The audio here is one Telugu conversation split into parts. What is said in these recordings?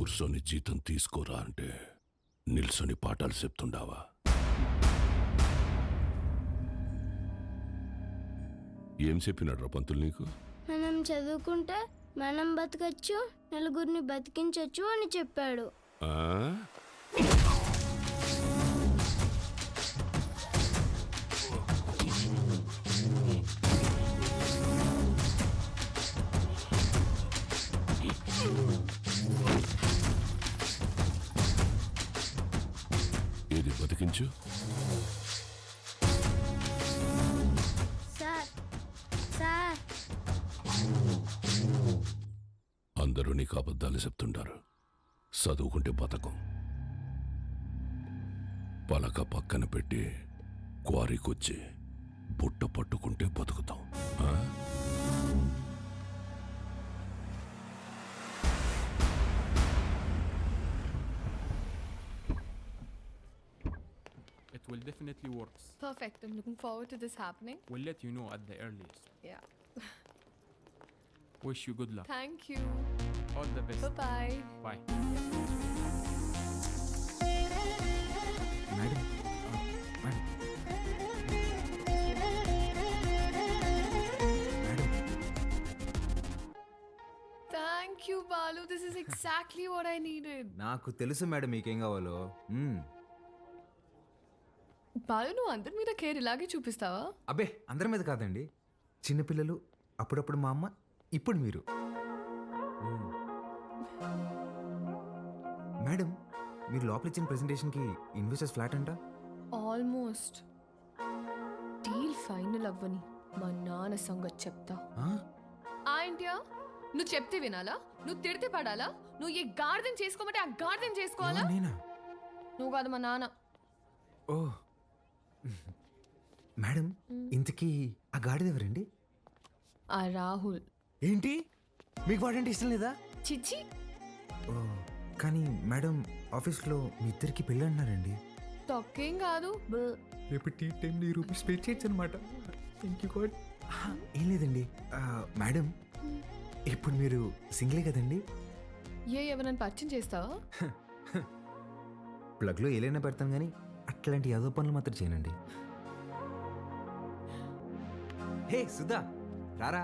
కూర్చొని జీతం తీసుకోరా అంటే నిల్సొని పాఠాలు చెప్తుండావా? ఏం చెప్పినాడు రా పంతులు నీకు? మనం చదువుకుంటే మనం బతకచ్చు, నలుగురిని బతికించచ్చు అని చెప్పాడు. ఆ? ఏది బతికించు? సార్ సార్ అందరూ నీకు అబద్ధాలు చెప్తుంటారు. చదువుకుంటే బతకం. పలక పక్కన పెట్టి క్వారీకొచ్చి బుట్ట పట్టుకుంటే బతుకుతాం. ఆ? It will definitely works. Perfect. I'm looking forward to this happening. We'll let you know at the earliest. Yeah. Wish you good luck. Thank you. All the best. Bye-bye. Bye. Madam madam madam Thank you, Balu. This is exactly what I needed. నాకు తెలుసు మేడం మీకేం కావాలో. బాలు, నువ్వు అందరి మీద కేర్ ఇలాగే చూపిస్తావా? అబ్బే అందరి మీద కాదండి, చిన్నపిల్లలు, అప్పుడప్పుడు మా అమ్మ, ఇప్పుడు మీరు. మేడం మీరు లోపల ఇచ్చిన ప్రెజెంటేషన్కి ఇన్వెస్టర్స్ ఫ్లాట్ అంట. ఆల్మోస్ట్ డీల్ ఫైనల్ అవ్వని మా నాన్న సంగతి చెప్తా. ఏంటియా నువ్వు చెప్తే వినాలా? నువ్వు తిడితే పడాలా? నువ్వు ఏ గార్డెన్ చేసుకోమంటే ఆ గార్డెన్ చేసుకోవాలా? నేనా? నువ్వు కాదు, మా నాన్న. ఓ మేడం, ఇంతకీ ఆ గాడిద ఎవరండి? ఆ రాహుల్. ఏంటి, మీకు వాడంటే ఇష్టం లేదా? చిచ్చి. ఓ కానీ మేడం, ఆఫీస్లో మీ ఇద్దరికి పెళ్ళి అంటున్నారండి. తొక్కేం కాదు. రేపు టీ టైంలో ఈ రూపీస్ పే చేయొచ్చు అనమాట. Thank you God. ఏం లేదండి మేడం, ఇప్పుడు మీరు సింగిలే కదండి? ఎవరైనా పరిచయం చేస్తావా? ప్లగ్లో ఏలైనా పెడతాం కానీ అట్లాంటి యాదో పనులు మాత్రం చేయనండి. హే సుధా, రారా.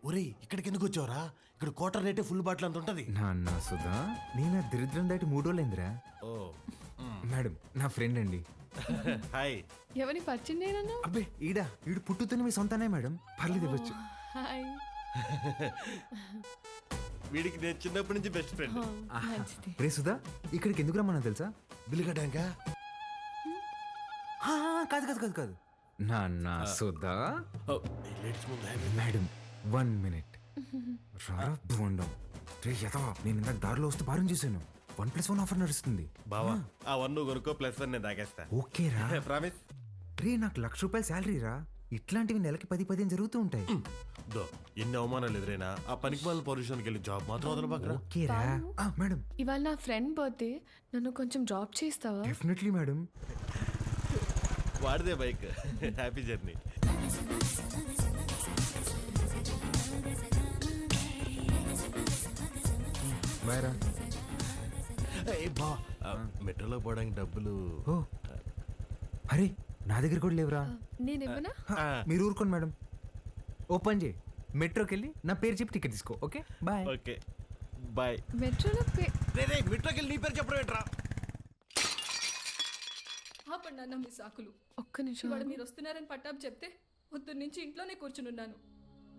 ఒరే, ఇక్కడికి ఎందుకు వచ్చావురా? ఇక్కడ క్వార్టర్ రేటే ఫుల్ బాటిల్ అంత ఉంటది. నా సుధా, నేను దరిద్రం దాటి 3 రోజులైందిరా. ఓ మేడం నా ఫ్రెండ్ అండి. హాయ్. ఎవరిని పరిచయం చేయనన్నా? అబ్బే ఈడు పుట్టుతున్న మీ సొంతనే మేడం, పర్లేదు ఇవ్వచ్చు. హాయ్. వీడికి నేను చిన్నప్పటి నుంచి బెస్ట్ ఫ్రెండ్. మంచిది. రే సుధా, ఇక్కడికి ఎందుకు రమ్మన్నా తెలుసా? బిల్లు కట్టాక కాదు కాదు కాదు కాదు నా సుధా. లేడీస్ ముందు మేడం 1 minute. రారా బోండం. రే యథవా, నేను ఇందాక దారిలో వస్తూ భారం చేశాను. 1+1 ఆఫర్ నడుస్తుంది. బావా, ఆ 1 నువ్వు కొనుక్కో, +1 నేను తాగేస్తా. ఓకే రా. ప్రామిస్. రే నాకు ₹1,00,000 శాలరీ రా. ఇట్లాంటివి నెలకి 10-15 జరుగుతూ ఉంటాయి. దో ఎన్ని అవమానాలు ఎదురైనా ఆ పనికి వాళ్ళ పొజిషన్కి వెళ్ళి జాబ్ మాత్రం వదలబాకరా. ఓకే రా. మేడం ఇవాళ నా ఫ్రెండ్ బర్త్డే, నన్ను కొంచెం డ్రాప్ చేస్తావా? Definitely madam. వాడిదే బైక్. Happy journey. బాయ్ రా. బా, మెట్రోలో పోవడానికి డబ్బులు. ఓ అరే నా దగ్గర కూడా లేవురా. నేను ఇవ్వనా? మీరు ఊరుకోండి మేడం. ఓపెన్ చేయి, మెట్రోకి వెళ్ళి నా పేరు చెప్పి టికెట్ తీసుకో. Okay bye. Okay bye. మెట్రోలో మెట్రోకి వెళ్ళి నీ పేరు చెప్పడం ఏంట్రా? ఆపండి మీ సాకులు. ఒక్క నిమిషం. ఇవాళ మీరు వస్తున్నారని పట్టాపు చెప్తే పొద్దున్న నుంచి ఇంట్లోనే కూర్చునున్నాను.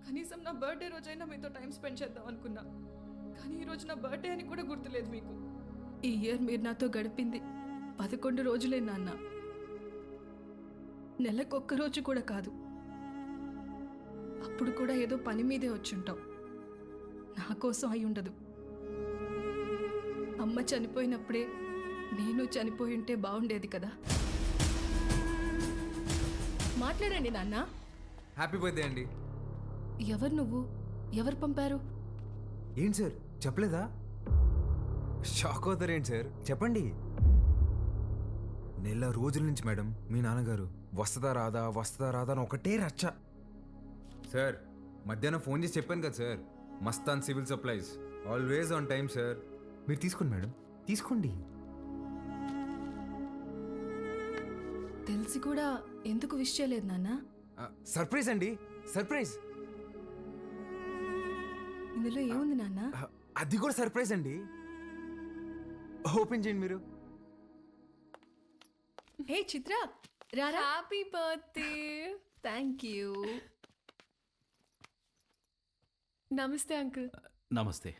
కనీసం నా బర్త్డే రోజైనా మీతో టైం స్పెండ్ చేద్దాం అనుకున్నా, కానీ ఈరోజు నా బర్త్డే అని కూడా గుర్తులేదు మీకు. ఈ ఇయర్ మీరు నాతో గడిపింది 11 రోజులే నాన్న, నెలకొక్క రోజు కూడా కాదు. అప్పుడు కూడా ఏదో పని మీదే వచ్చుంటాం. నా కోసం అయి ఉండదు. అమ్మ చనిపోయినప్పుడే నేను చనిపోయి ఉంటే బాగుండేది కదా. మాట్లాడండి నాన్న. హ్యాపీ బర్త్డే అండి. ఎవరు నువ్వు? ఎవరు పంపారు? ఏంటి సార్ చెప్పలేదా? షాక్ అవుతారేంటి సార్, చెప్పండి. నెల రోజుల నుంచి మేడం మీ నాన్నగారు వస్తుందా రాదా అని ఒకటే రచ్చ. సార్ మధ్యాహ్నం ఫోన్ చేసి చెప్పాను కదా sir, Mastan civil supplies always on time sir. మీరు తీసుకోండి మేడం, తీసుకోండి. తెలిసి కూడా ఎందుకు విష్ చేయలేదు నాన్న? సర్ప్రైజ్ అండి, సర్ప్రైజ్. ఇందులో ఏముంది నాన్న? అది కూడా సర్ప్రైజ్ అండి. ఓపెన్ చేయండి మీరు. హే చిత్ర, రారా. Happy birthday. Thank you. నమస్తే అంకుల్. నమస్తే.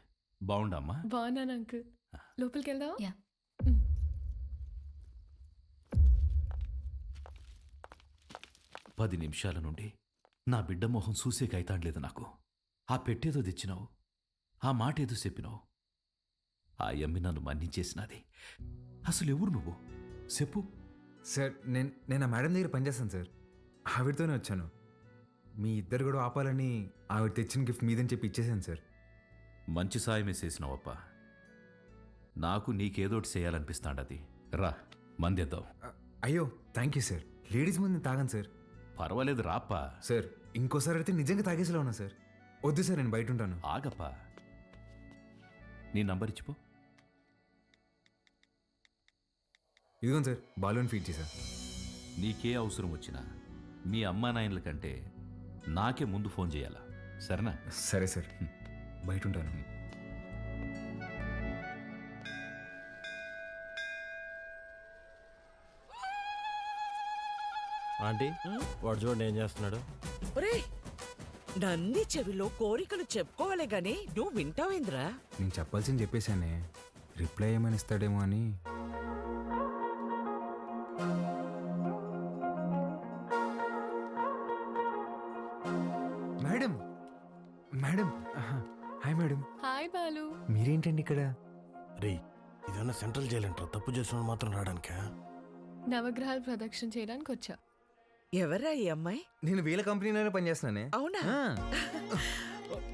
బాగుండమ్మా? బాగున్నాను అంకుల్. లోపలికి వెళ్దాం. యా. 10 నిమిషాల నుండి నా బిడ్డ మొహం చూసే కైతాడలేదు నాకు. ఆ పెట్టేదో తెచ్చినావు, ఆ మాట ఏదో చెప్పినావు. ఆ యమ్మి నన్ను మన్నించేసినది. అసలు ఎవరు నువ్వు చెప్పు. సార్ నేను ఆ మేడం దగ్గర పనిచేస్తాను సార్. ఆవిడతోనే వచ్చాను. మీ ఇద్దరు కూడా ఆపాలని ఆవిడ తెచ్చిన గిఫ్ట్ మీదని చెప్పి ఇచ్చేసాను సార్. మంచి సాయమే చేసినావప్ప. నాకు నీకేదోటి చేయాలనిపిస్తాండది. రా మందేద్దాం. అయ్యో థ్యాంక్ యూ సార్. లేడీస్ ముందు నేను తాగాను సార్. పర్వాలేదు రాప్పా. సార్ ఇంకోసారి అయితే నిజంగా తాగేసేలా ఉన్నా సార్. వద్దు సార్, నేను బయట ఉంటాను. ఆగప్పా. నీ నంబర్ ఇచ్చిపో. ఇదిగోండి సార్, బాలూన్ ఫీడ్ చేశా. నీకే అవసరం వచ్చినా మీ అమ్మా నాయనల కంటే నాకే ముందు ఫోన్ చేయాలా, సరేనా? సరే సార్, బయట ఉంటాను. ఆంటీ వాడు చూడండి ఏం చేస్తున్నాడు. ఒరేయ్, నంది చెవిలో కోరికలు చెప్పుకోవాలే గాని నువ్వు వింటావేంద్రా? నేను చెప్పాల్సింది చెప్పేశానే, రిప్లై ఏమని ఇస్తాడేమో అని. Madam, madam, hi madam. Hi Balu. మీరేంటండి ఇక్కడ? రే ఇదన్నా సెంట్రల్ జైలు అంటారా? తప్పు చేసిన మాత్రం రావడానికా? నవగ్రహాలు ప్రదక్షిణ చేయడానికి వచ్చా. ఎవరా ఈ అమ్మాయి? నేను వీళ్ళ కంపెనీలోనే పనిచేస్తున్నానే. అవునా? ఆ,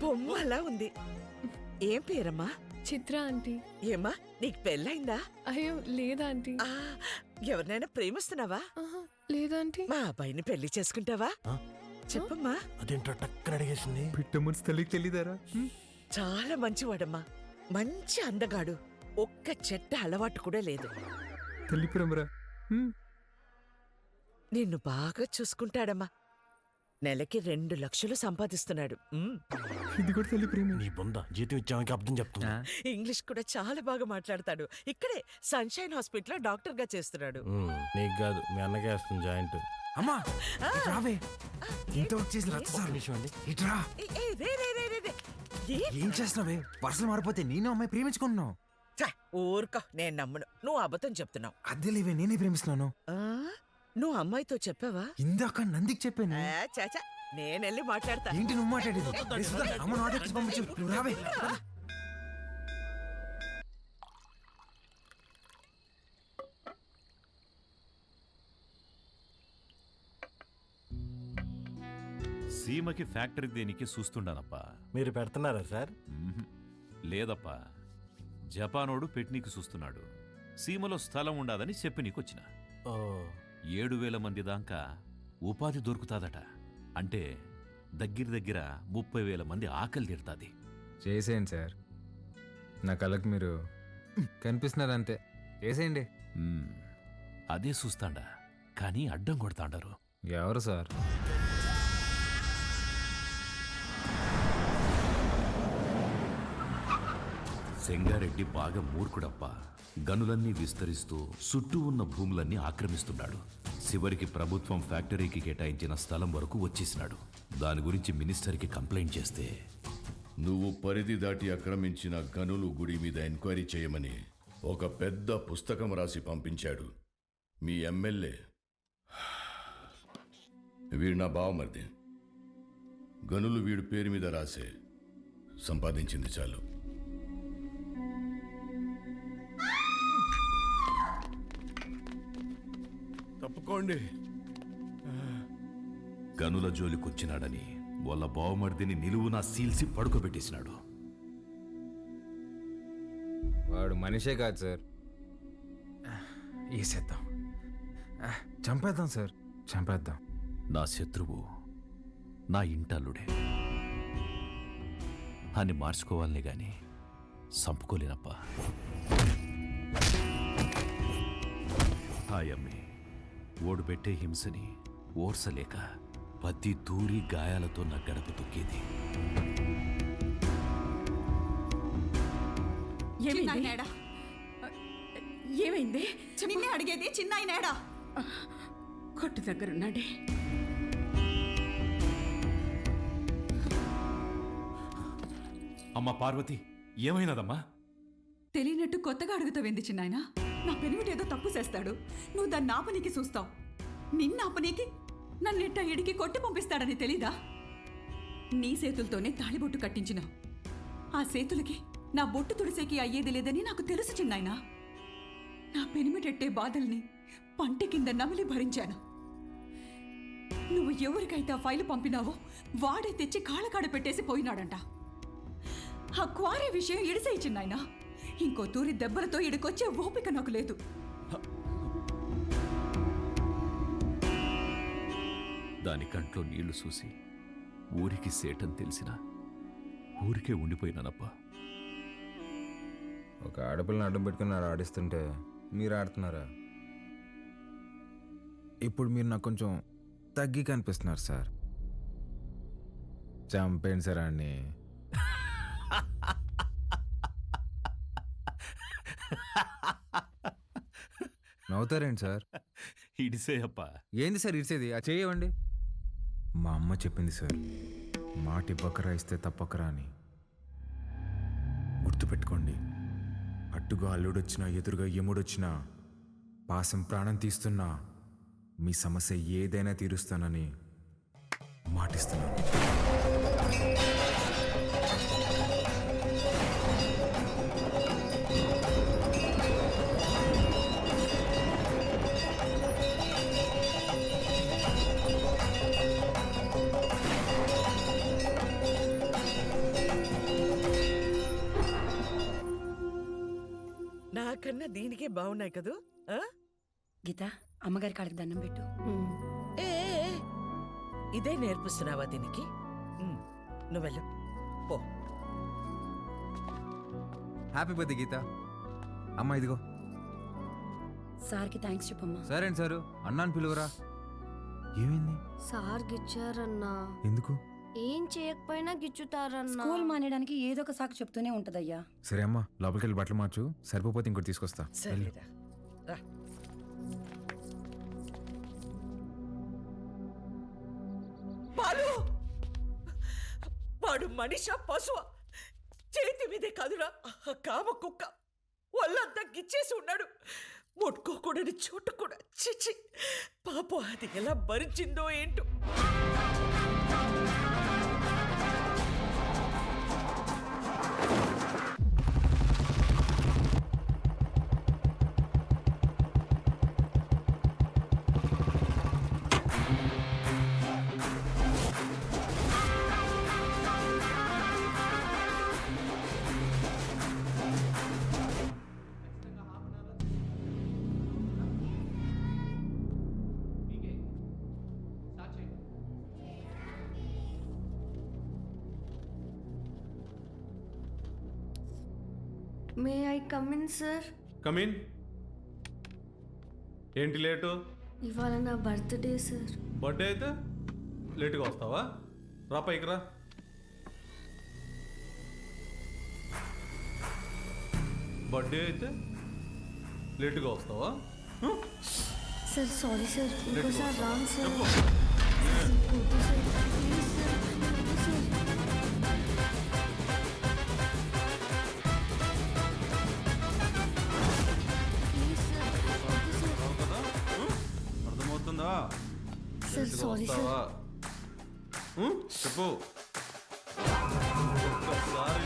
బొమ్మలా ఉంది. ఏం పేరమ్మా? చిత్ర ఆంటీ. ఏమ్మా నీకు పెళ్ళైందా? అయ్యో లేదా ఆంటీ. ఆ, ఎవరినైనా ప్రేమిస్తున్నావా? ఆహా, లేదా ఆంటీ. మా అబ్బాయిని పెళ్లి చేసుకుంటావా? ఆ? చెప్పమ్మా. అదేంటో టక్కన అడిగేసింది. పిట్ట మనసు తల్లికి తెలీదారా? చాలా మంచివాడమ్మా, మంచి అందగాడు. ఒక్క చెట్ట అలవాటు కూడా లేదు. తల్లి ప్రేమరా. నిన్ను బాగా చూసుకుంటాడమ్మా. నెలకి 2 లక్షలు సంపాదిస్తున్నాడు. ఇది కూడా తల్లి ప్రేమ. నీ బొంద జీతం ఇచ్చామని అర్థం చెప్తున్నా. ఇంగ్లీష్ కూడా చాలా బాగా మాట్లాడతాడు. ఇక్కడే సన్షైన్ హాస్పిటల్లో డాక్టర్ గా చేస్తున్నాడు. నీకు కాదు మీ అన్నకే వేస్తుంది జాయింట్. అమ్మా ఇటు రావే. ఇంత వచ్చేసి ఇట్రా. ఏ, ఏ, రే, రే, రే, రే, రే. ఏం చేస్తున్నావే? పర్సలు మారిపోతే నేను అమ్మాయి ప్రేమించుకుంటున్నావు. ఛ, ఊరుకో, నేను నమ్మను. నువ్వు అబద్ధం చెప్తున్నావు. అద్దె లేవే, నేనే ప్రేమిస్తున్నాను. ఆ, నువ్వు అమ్మాయితో చెప్పావా? ఇందాక నందికి చెప్పాను. చాచా, నేనెళ్ళి మాట్లాడతా. ఏంటి నువ్వు మాట్లాడేది? ఏ సుధా, అమ్మను ఆటోకి పంపించు. నువ్వు రావే. సీమకి ఫ్యాక్టరీ దేనికి చూస్తుండానప్పా. మీరు పెడుతున్నారా సార్? లేదప్పా, జపానోడు పెట్నీకి చూస్తున్నాడు. సీమలో స్థలం ఉండాదని చెప్పి నీకొచ్చిన. ఓ 7,000 మంది దాకా ఉపాధి దొరుకుతాదట. అంటే దగ్గర 30,000 మంది ఆకలి తీరుతాది. చేసేయండి సార్, నా కళ్ళకి మీరు కనిపిస్తున్నారు అంతే. చేసేయండి. అదే చూస్తాండా, కానీ అడ్డం కొడతాండారు. ఎవరు సార్? సెంగారెడ్డి బాగా మూర్ఖుడప్పా. గనులన్నీ విస్తరిస్తూ చుట్టూ ఉన్న భూములన్నీ ఆక్రమిస్తున్నాడు. చివరికి ప్రభుత్వం ఫ్యాక్టరీకి కేటాయించిన స్థలం వరకు వచ్చేసినాడు. దాని గురించి మినిస్టర్కి కంప్లైంట్ చేస్తే, నువ్వు పరిధి దాటి ఆక్రమించిన గనులు గుడి మీద ఎంక్వైరీ చేయమని ఒక పెద్ద పుస్తకం రాసి పంపించాడు మీ ఎమ్మెల్యే. వీడు నా బావమరిది. గనులు వీడి పేరు మీద రాసే, సంపాదించింది చాలు. తప్పుకోండి. గనుల జోలికొచ్చినాడని వాళ్ళ బావమర్దిని నిలువునా సీల్సి పడుకోబెట్టేసినాడు. వాడు మనిషే కాదు సార్. వేసేద్దాం, చంపేద్దాం సార్, చంపేద్దాం. నా శత్రువు నా ఇంటల్లుడే. అని మార్చుకోవాలనే గాని సంపుకోలేనప్పా. ఆయమ్మి ఓడిపెట్టే హింసని ఓర్సలేక పత్తి దూరి గాయాలతో నా గడప తొక్కేది. ఏమైంది? నిన్నే అడిగేది చిన్నాయనేడా? కొట్టు దగ్గరున్నాడే. అమ్మా పార్వతి, ఏమైనదమ్మా? తెలియనట్టు కొత్తగా అడుగుతావేంది చిన్నాయన? నా పెనిమిటి ఏదో తప్పు చేస్తాడు, నువ్వు దాన్ని ఆపనీకి చూస్తావు. నిన్న ఆపనీకి నన్నెట్ట ఇడికి కొట్టి పంపిస్తాడని తెలీదా? నీ చేతులతోనే తాళిబొట్టు కట్టించినావు. ఆ చేతులకి నా బొట్టు తుడిసేకి అయ్యేది లేదని నాకు తెలుసు చిన్నాయన. నా పెనిమిటెట్టే బాధల్ని పంట కింద నమిలి భరించాను. నువ్వు ఎవరికైతే ఆ ఫైలు పంపినావో వాడే తెచ్చి కాళ్ళకాడ పెట్టేసి పోయినాడంట. ఆ క్వారీ విషయం ఇడిసేయి చిన్నాయన. ఇంకో తూరి దెబ్బలతో ఇడికొచ్చే ఓపిక నాకు లేదు. దాని కంట్లో నీళ్లు చూసి ఊరికి సేటని తెలిసినా ఊరికే ఉండిపోయినానప్పా. ఒక ఆడపిల్లని అడ్డం పెట్టుకున్నారు ఆడిస్తుంటే మీరు ఆడుతున్నారా? ఇప్పుడు మీరు నాకు కొంచెం తగ్గి కనిపిస్తున్నారు సార్. చంపేయండి సార్ అన్ని. నవ్వుతారేంటి సార్? ఇడిసే అప్పా. ఏంది సార్ ఇడిసేది? ఆ చేయవండి. మా అమ్మ చెప్పింది సార్, మాట ఇవ్వకరా ఇస్తే తప్పకరా అని. గుర్తుపెట్టుకోండి, అట్టుగా అల్లుడొచ్చినా ఎదురుగా యముడొచ్చినా పాసం ప్రాణం తీస్తున్నా మీ సమస్య ఏదైనా తీరుస్తానని మాటిస్తున్నాను. నాకన్నా దీనికే బాగున్నాయి కదూ. ఆ? గీత, అమ్మగారి కాళ్ళకి దండం పెట్టు. ఏ ఏ, ఏ, ఇదే నేర్పిస్తున్నావా దీనికి? నువ్వెళ్ళు పో. హ్యాపీ బర్త్డే గీత. అమ్మ ఇదిగో. సార్కి థ్యాంక్స్ చెప్పమ్మా. సరే అండి సారు, అన్నాను పిలువరా. ఏమైంది? సార్ గిచ్చారన్నా. ఎందుకు? ఏం చేయకపోయినా గిచ్చుతారన్నా. స్కూల్ మానేయడానికి ఏదో ఒక సాకు చెప్తూనే ఉంటదయ్యా. సరే అమ్మా, లోపలికి వెళ్ళి బట్టలు మార్చు. సరిపోతే ఇంకోటి తీసుకొస్తా. సరేరా రా. బాలు, వాడు మనిషా పశువా? చేతి మీదే కాదురా కామ కుక్క. ఒళ్ళంతా గిచ్చేసి ఉన్నాడు. ముట్టుకోకూడని చోటు కూడా. చిచి, పాపం అది ఎలా భరించిందో ఏంటో. May I come in sir? Come in. ఏంటి లేటు? ఇవాళ నా బర్త్డే సార్. బర్త్డే అయితే లేటుగా వస్తావా? రా పైకి రా. బర్త్డే అయితే లేటుగా వస్తావా? సార్ సారీ సార్, ఇంకోసారి రాంగ్ సార్. చెప్పు. వద్దు సార్, ప్లీజ్ సార్, వద్దు సార్. ప్లీజ్ సార్, వద్దు సార్. రావు కదా? అర్థమవుతుందా? సార్ లేటుగా సారీ సార్. వస్తావా? చెప్పు. ఒక్కసారి